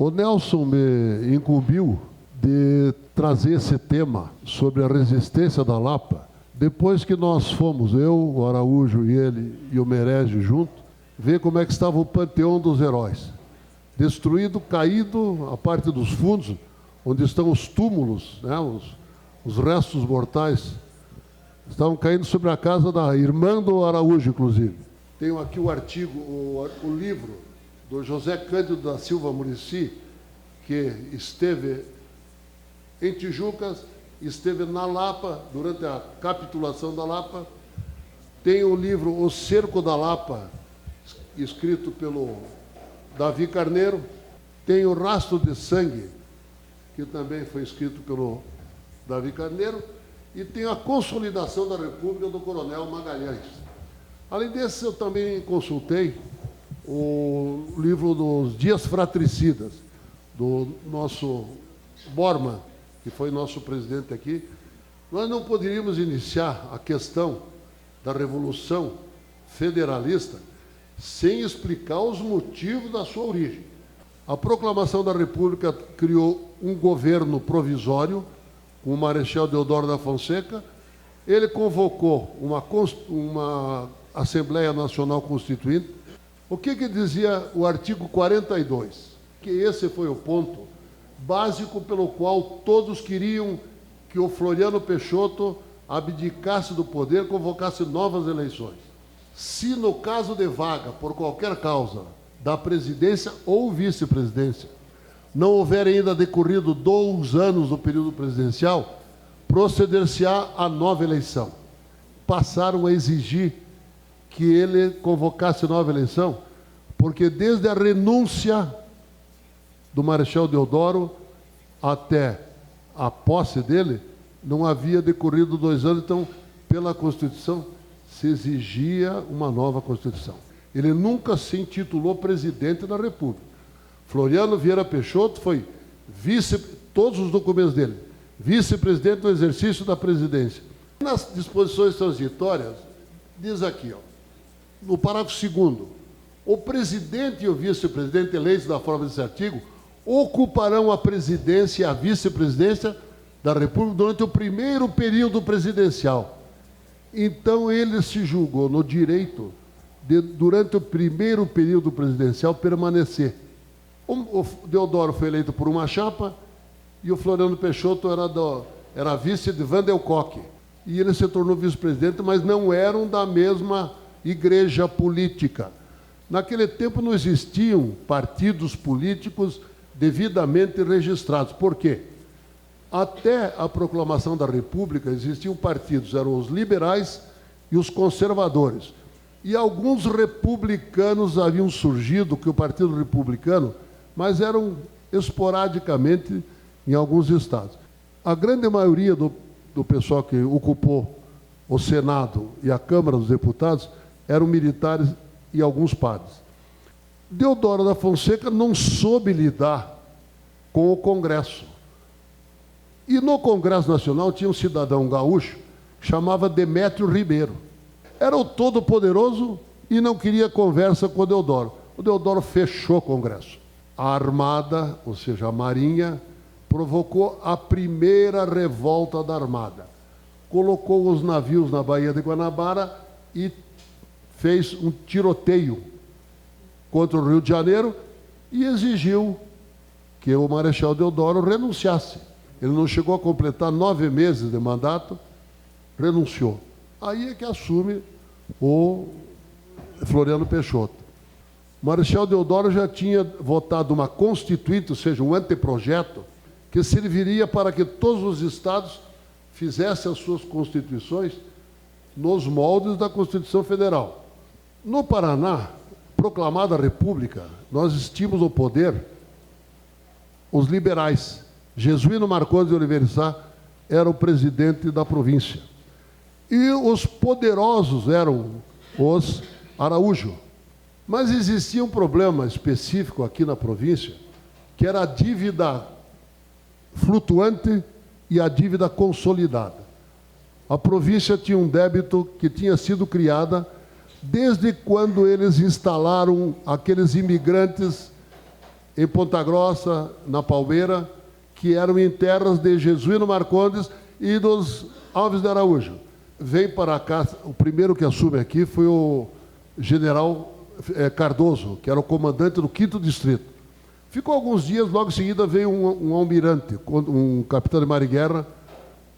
O Nelson me incumbiu de trazer esse tema sobre a resistência da Lapa, depois que nós fomos, eu, o Araújo e ele e o Merégio junto, ver como é que estava o panteão dos heróis. Destruído, caído, a parte dos fundos, onde estão os túmulos, né, os restos mortais, estavam caindo sobre a casa da irmã do Araújo, inclusive. Tenho aqui o artigo, o livro do José Cândido da Silva Muricy, que esteve em Tijuca, esteve na Lapa, durante a capitulação da Lapa. Tem o livro O Cerco da Lapa, escrito pelo Davi Carneiro. Tem o Rastro de Sangue, que também foi escrito pelo Davi Carneiro. E tem a Consolidação da República, do Coronel Magalhães. Além desse, eu também consultei o livro dos Dias Fratricidas, do nosso Bormann, que foi nosso presidente aqui. Nós não poderíamos iniciar a questão da Revolução Federalista sem explicar os motivos da sua origem. A Proclamação da República criou um governo provisório, com o Marechal Deodoro da Fonseca. Ele convocou uma Assembleia Nacional Constituinte. O que dizia o artigo 42? Que esse foi o ponto básico pelo qual todos queriam que o Floriano Peixoto abdicasse do poder, convocasse novas eleições. Se no caso de vaga, por qualquer causa, da presidência ou vice-presidência, não houver ainda decorrido 2 anos do período presidencial, proceder-se-á a nova eleição. Passaram a exigir que ele convocasse nova eleição, porque desde a renúncia do Marechal Deodoro até a posse dele, não havia decorrido 2 anos, então, pela Constituição, se exigia uma nova Constituição. Ele nunca se intitulou presidente da República. Floriano Vieira Peixoto foi todos os documentos dele, vice-presidente no exercício da presidência. Nas disposições transitórias, diz aqui, no parágrafo 2º, o presidente e o vice-presidente eleitos da forma desse artigo ocuparão a presidência e a vice-presidência da República durante o primeiro período presidencial. Então, ele se julgou no direito de, durante o primeiro período presidencial, permanecer. O Deodoro foi eleito por uma chapa e o Floriano Peixoto era vice de Van Del Coque. E ele se tornou vice-presidente, mas não eram da mesma igreja política. Naquele tempo não existiam partidos políticos devidamente registrados. Por quê? Até a proclamação da República existiam partidos, eram os liberais e os conservadores. E alguns republicanos haviam surgido, que o Partido Republicano, mas eram esporadicamente em alguns estados. A grande maioria do pessoal que ocupou o Senado e a Câmara dos Deputados eram militares e alguns padres. Deodoro da Fonseca não soube lidar com o Congresso. E no Congresso Nacional tinha um cidadão gaúcho que chamava Demétrio Ribeiro. Era o todo-poderoso e não queria conversa com o Deodoro. O Deodoro fechou o Congresso. A Armada, ou seja, a Marinha, provocou a primeira revolta da Armada. Colocou os navios na Baía de Guanabara e fez um tiroteio contra o Rio de Janeiro e exigiu que o Marechal Deodoro renunciasse. Ele não chegou a completar 9 meses de mandato, renunciou. Aí é que assume o Floriano Peixoto. O Marechal Deodoro já tinha votado uma constituinte, ou seja, um anteprojeto, que serviria para que todos os estados fizessem as suas constituições nos moldes da Constituição Federal. No Paraná, proclamada a República, nós tínhamos no poder os liberais. Jesuíno Marcondes de Oliveira Sá era o presidente da província. E os poderosos eram os Araújo. Mas existia um problema específico aqui na província, que era a dívida flutuante e a dívida consolidada. A província tinha um débito que tinha sido criada desde quando eles instalaram aqueles imigrantes em Ponta Grossa, na Palmeira, que eram em terras de Jesuíno Marcondes e dos Alves de Araújo. Veio para cá, o primeiro que assume aqui foi o general Cardoso, que era o comandante do 5º Distrito. Ficou alguns dias, logo em seguida veio um almirante, um capitão de mar e guerra,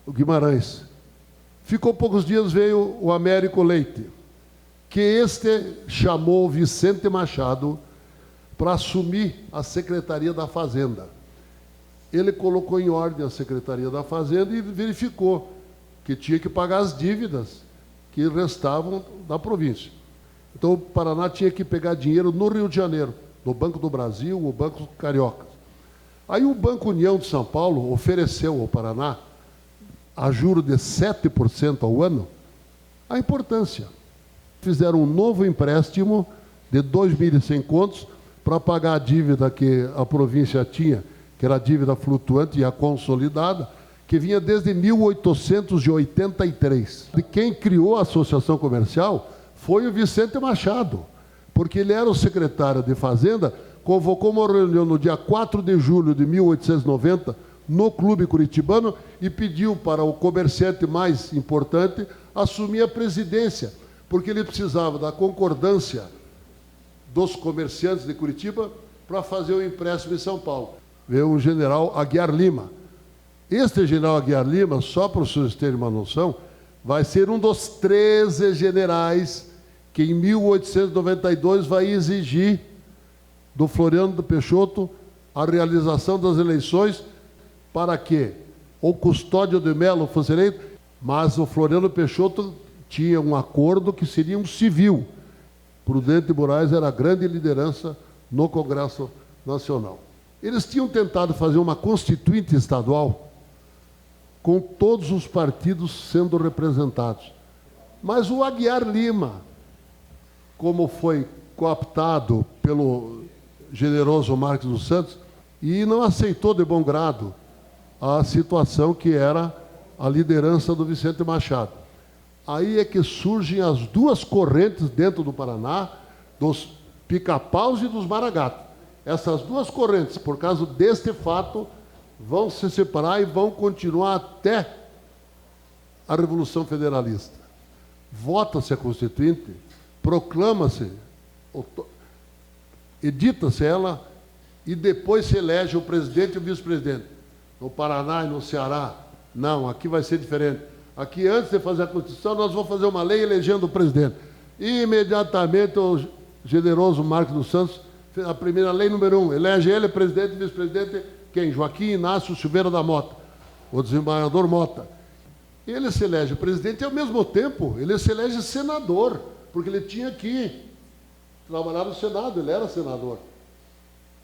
o Guimarães. Ficou poucos dias, veio o Américo Leite, que este chamou Vicente Machado para assumir a Secretaria da Fazenda. Ele colocou em ordem a Secretaria da Fazenda e verificou que tinha que pagar as dívidas que restavam da província. Então, o Paraná tinha que pegar dinheiro no Rio de Janeiro, no Banco do Brasil, o Banco Carioca. Aí o Banco União de São Paulo ofereceu ao Paraná, a juro de 7% ao ano, a importância. Fizeram um novo empréstimo de 2.100 contos para pagar a dívida que a província tinha, que era a dívida flutuante e a consolidada, que vinha desde 1883. E quem criou a Associação Comercial foi o Vicente Machado, porque ele era o secretário de Fazenda, convocou uma reunião no dia 4 de julho de 1890, no Clube Curitibano, e pediu para o comerciante mais importante assumir a presidência, porque ele precisava da concordância dos comerciantes de Curitiba para fazer o empréstimo em São Paulo. Veio o general Aguiar Lima. Este general Aguiar Lima, só para os senhores terem uma noção, vai ser um dos 13 generais que em 1892 vai exigir do Floriano Peixoto a realização das eleições para que o Custódio de Melo fosse eleito, mas o Floriano Peixoto tinha um acordo que seria um civil. Prudente Moraes era a grande liderança no Congresso Nacional. Eles tinham tentado fazer uma constituinte estadual com todos os partidos sendo representados. Mas o Aguiar Lima, como foi cooptado pelo generoso Marques dos Santos, e não aceitou de bom grado a situação que era a liderança do Vicente Machado. Aí é que surgem as duas correntes dentro do Paraná, dos pica-paus e dos maragatos. Essas duas correntes, por causa deste fato, vão se separar e vão continuar até a Revolução Federalista. Vota-se a Constituinte, proclama-se, edita-se ela, e depois se elege o presidente e o vice-presidente. No Paraná e no Ceará, não, aqui vai ser diferente. Aqui, antes de fazer a Constituição, nós vamos fazer uma lei elegendo o presidente. E, imediatamente, o generoso Marcos dos Santos fez a primeira lei número 1, elege ele presidente e vice-presidente, quem? Joaquim Inácio Silveira da Mota, o desembargador Mota. Ele se elege presidente e, ao mesmo tempo, ele se elege senador, porque ele tinha que trabalhar no Senado, ele era senador.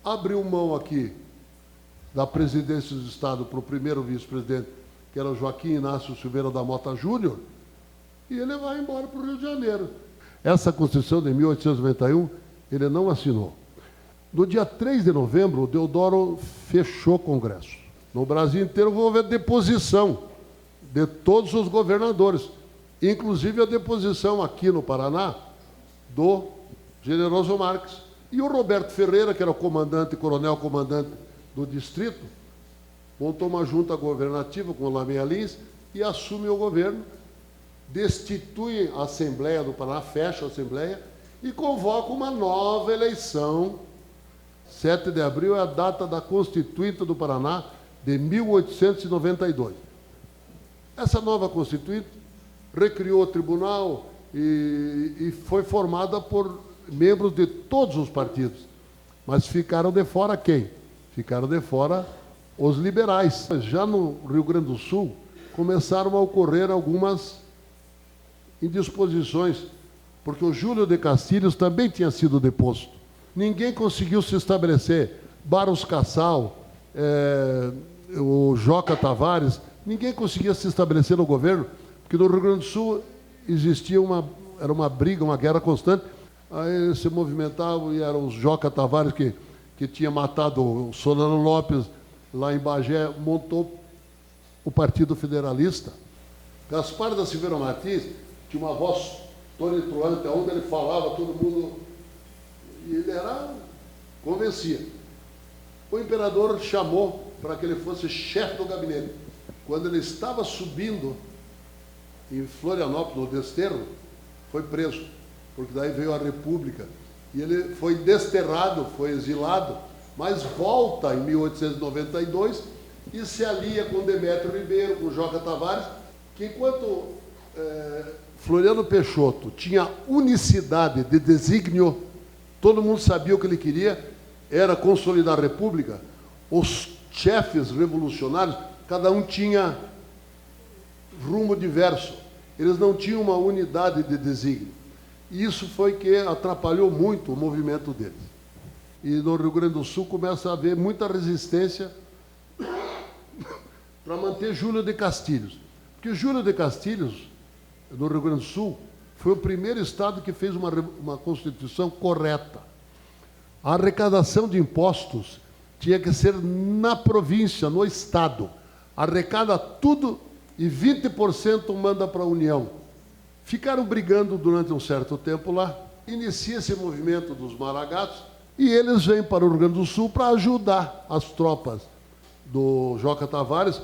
Abriu mão aqui da presidência do Estado para o primeiro vice-presidente, que era o Joaquim Inácio Silveira da Mota Júnior, e ele vai embora para o Rio de Janeiro. Essa Constituição de 1891, ele não assinou. No dia 3 de novembro, o Deodoro fechou o Congresso. No Brasil inteiro houve a deposição de todos os governadores, inclusive a deposição aqui no Paraná do generoso Marques. E o Roberto Ferreira, que era o comandante, coronel-comandante do distrito, montou uma junta governativa com o Lamia Lins e assume o governo, destitui a Assembleia do Paraná, fecha a Assembleia e convoca uma nova eleição. 7 de abril é a data da Constituinte do Paraná de 1892. Essa nova Constituinte recriou o tribunal e foi formada por membros de todos os partidos. Mas ficaram de fora quem? Ficaram de fora os liberais. Já no Rio Grande do Sul, começaram a ocorrer algumas indisposições, porque o Júlio de Castilhos também tinha sido deposto. Ninguém conseguiu se estabelecer. Barros Cassal, o Joca Tavares, ninguém conseguia se estabelecer no governo, porque no Rio Grande do Sul existia era uma briga, uma guerra constante. Aí se movimentavam e eram os Joca Tavares que tinha matado o Solano Lopes lá em Bagé, montou o Partido Federalista. Gaspar da Silveira Martins tinha uma voz tonitruante, onde ele falava, todo mundo... E ele convencia. O imperador chamou para que ele fosse chefe do gabinete. Quando ele estava subindo em Florianópolis, no Desterro, foi preso, porque daí veio a República. E ele foi desterrado, foi exilado, mas volta em 1892 e se alia com Demétrio Ribeiro, com Joca Tavares, que enquanto Floriano Peixoto tinha unicidade de desígnio, todo mundo sabia o que ele queria, era consolidar a República, os chefes revolucionários, cada um tinha rumo diverso, eles não tinham uma unidade de desígnio. E isso foi que atrapalhou muito o movimento deles. E no Rio Grande do Sul começa a haver muita resistência para manter Júlio de Castilhos. Porque Júlio de Castilhos, no Rio Grande do Sul, foi o primeiro estado que fez uma Constituição correta. A arrecadação de impostos tinha que ser na província, no estado. Arrecada tudo e 20% manda para a União. Ficaram brigando durante um certo tempo lá, inicia esse movimento dos maragatos, e eles vêm para o Rio Grande do Sul para ajudar as tropas do Joca Tavares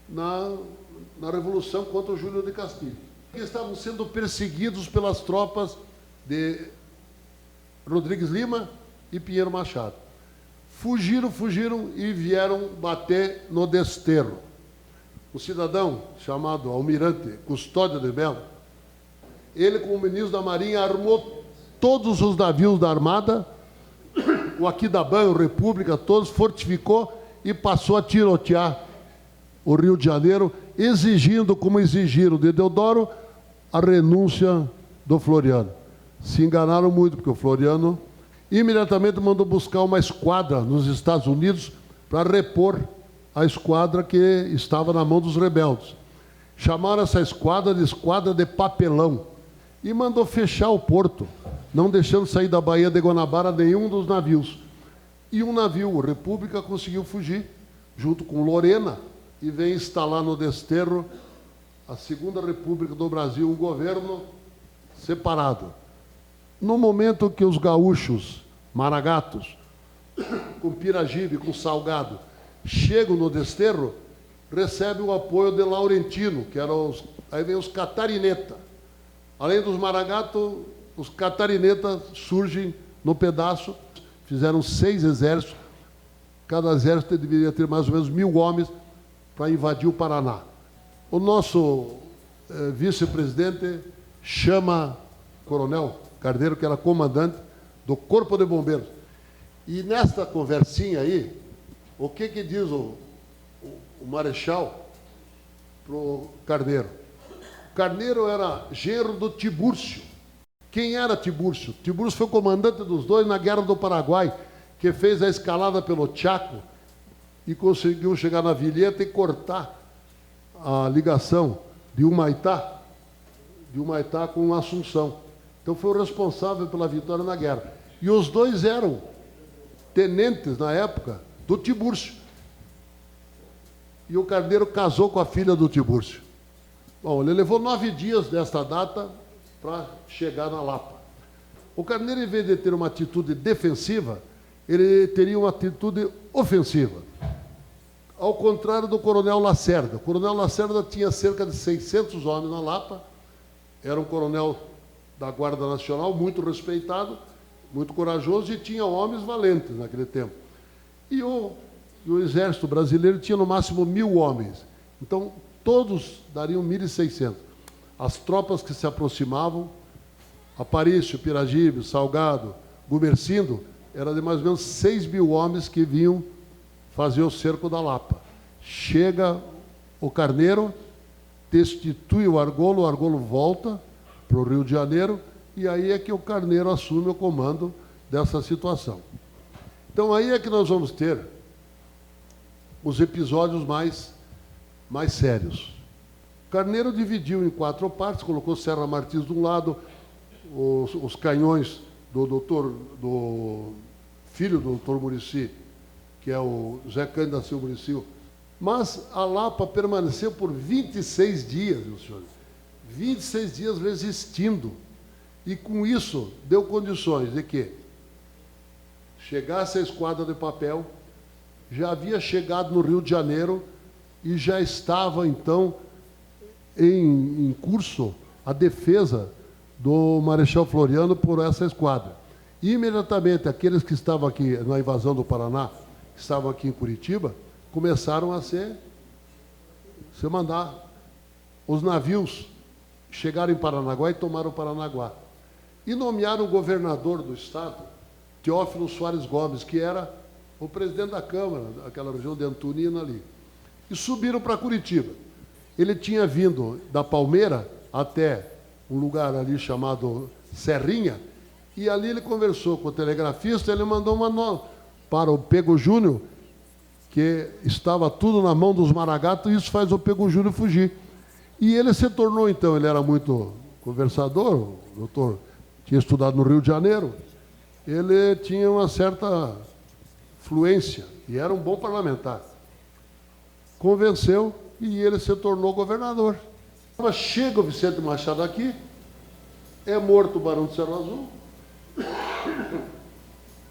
na revolução contra o Júlio de Castilhos. Eles estavam sendo perseguidos pelas tropas de Rodrigues Lima e Pinheiro Machado. Fugiram e vieram bater no Desterro. Um cidadão chamado Almirante Custódio de Mello, ele, como ministro da Marinha, armou todos os navios da Armada, o Aquidauã, o República, todos, fortificou e passou a tirotear o Rio de Janeiro, exigindo, como exigiram de Deodoro, a renúncia do Floriano. Se enganaram muito, porque o Floriano imediatamente mandou buscar uma esquadra nos Estados Unidos para repor a esquadra que estava na mão dos rebeldes. Chamaram essa esquadra de Esquadra de Papelão e mandou fechar o porto, não deixando sair da Baía de Guanabara nenhum dos navios. E um navio, o República, conseguiu fugir, junto com Lorena, e vem instalar no Desterro a Segunda República do Brasil, um governo separado. No momento que os gaúchos, maragatos, com Piragibe, com Salgado, chegam no Desterro, recebem o apoio de Laurentino, que eram aí vem os catarineta. Além dos maragatos, os catarineta surgem no pedaço, fizeram 6 exércitos, cada exército deveria ter mais ou menos 1000 homens para invadir o Paraná. O nosso vice-presidente chama o coronel Carneiro, que era comandante do Corpo de Bombeiros. E nesta conversinha aí, o que diz o Marechal para o Carneiro? O Carneiro era genro do Tibúrcio. Quem era Tibúrcio? Tibúrcio foi o comandante dos dois na Guerra do Paraguai, que fez a escalada pelo Chaco e conseguiu chegar na Vilheta e cortar a ligação de Humaitá com Assunção. Então foi o responsável pela vitória na guerra. E os dois eram tenentes, na época, do Tibúrcio. E o Carneiro casou com a filha do Tibúrcio. Bom, ele levou 9 dias desta data para chegar na Lapa. O Carneiro, em vez de ter uma atitude defensiva, ele teria uma atitude ofensiva. Ao contrário do coronel Lacerda. O coronel Lacerda tinha cerca de 600 homens na Lapa, era um coronel da Guarda Nacional, muito respeitado, muito corajoso, e tinha homens valentes naquele tempo. E o exército brasileiro tinha no máximo 1000 homens. Então, todos dariam 1.600. As tropas que se aproximavam, Aparício, Piragibe, Salgado, Gumercindo, era de mais ou menos 6.000 homens que vinham fazer o cerco da Lapa. Chega o Carneiro, destitui o Argolo volta para o Rio de Janeiro, e aí é que o Carneiro assume o comando dessa situação. Então aí é que nós vamos ter os episódios mais sérios. Carneiro dividiu em 4 partes, colocou Serra Martins de um lado, os canhões do filho do doutor Muricy, que é o Zé Cândido da Silva Muricy. Mas a Lapa permaneceu por 26 dias, meus senhores. 26 dias resistindo. E com isso deu condições de que chegasse a esquadra de papel, já havia chegado no Rio de Janeiro e já estava, então, em curso a defesa do Marechal Floriano por essa esquadra. E, imediatamente, aqueles que estavam aqui na invasão do Paraná, que estavam aqui em Curitiba, começaram a se mandar. Os navios chegaram em Paranaguá e tomaram Paranaguá. E nomearam o governador do estado, Teófilo Soares Gomes, que era o presidente da Câmara, daquela região de Antonina ali. E subiram para Curitiba. Ele tinha vindo da Palmeira até um lugar ali chamado Serrinha, e ali ele conversou com o telegrafista, ele mandou uma nota para o Pego Júnior, que estava tudo na mão dos Maragatos, e isso faz o Pego Júnior fugir. E ele se tornou, então, ele era muito conversador, o doutor tinha estudado no Rio de Janeiro, ele tinha uma certa fluência, e era um bom parlamentar. Convenceu, e ele se tornou governador. Chega o Vicente Machado aqui, é morto o Barão do Cerro Azul,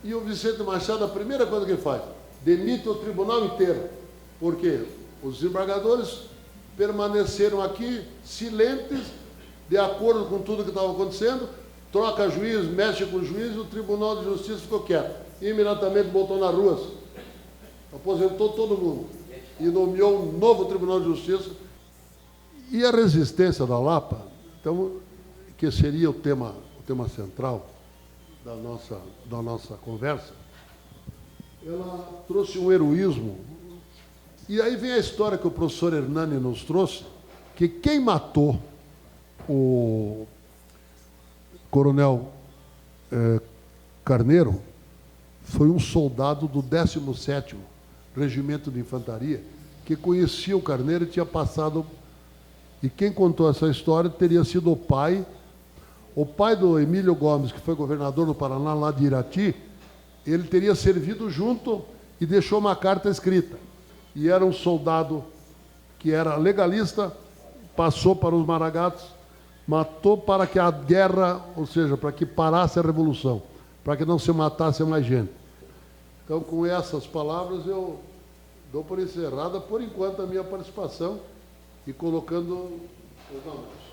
e o Vicente Machado, a primeira coisa que ele faz, demite o tribunal inteiro, porque os desembargadores permaneceram aqui silentes, de acordo com tudo que estava acontecendo, troca juiz, mexe com o juiz, e o Tribunal de Justiça ficou quieto. Imediatamente botou nas ruas, aposentou todo mundo, e nomeou um novo Tribunal de Justiça. E a resistência da Lapa, então, que seria o tema central da nossa conversa, ela trouxe um heroísmo. E aí vem a história que o professor Hernani nos trouxe, que quem matou o coronel Carneiro foi um soldado do 17º Regimento de Infantaria, que conhecia o Carneiro e tinha passado. E quem contou essa história teria sido o pai do Emílio Gomes, que foi governador do Paraná, lá de Irati. Ele teria servido junto e deixou uma carta escrita. E era um soldado que era legalista, passou para os Maragatos, matou para que a guerra, ou seja, para que parasse a revolução, para que não se matasse mais gente. Então, com essas palavras, eu dou por encerrada, por enquanto, a minha participação e colocando os nomes.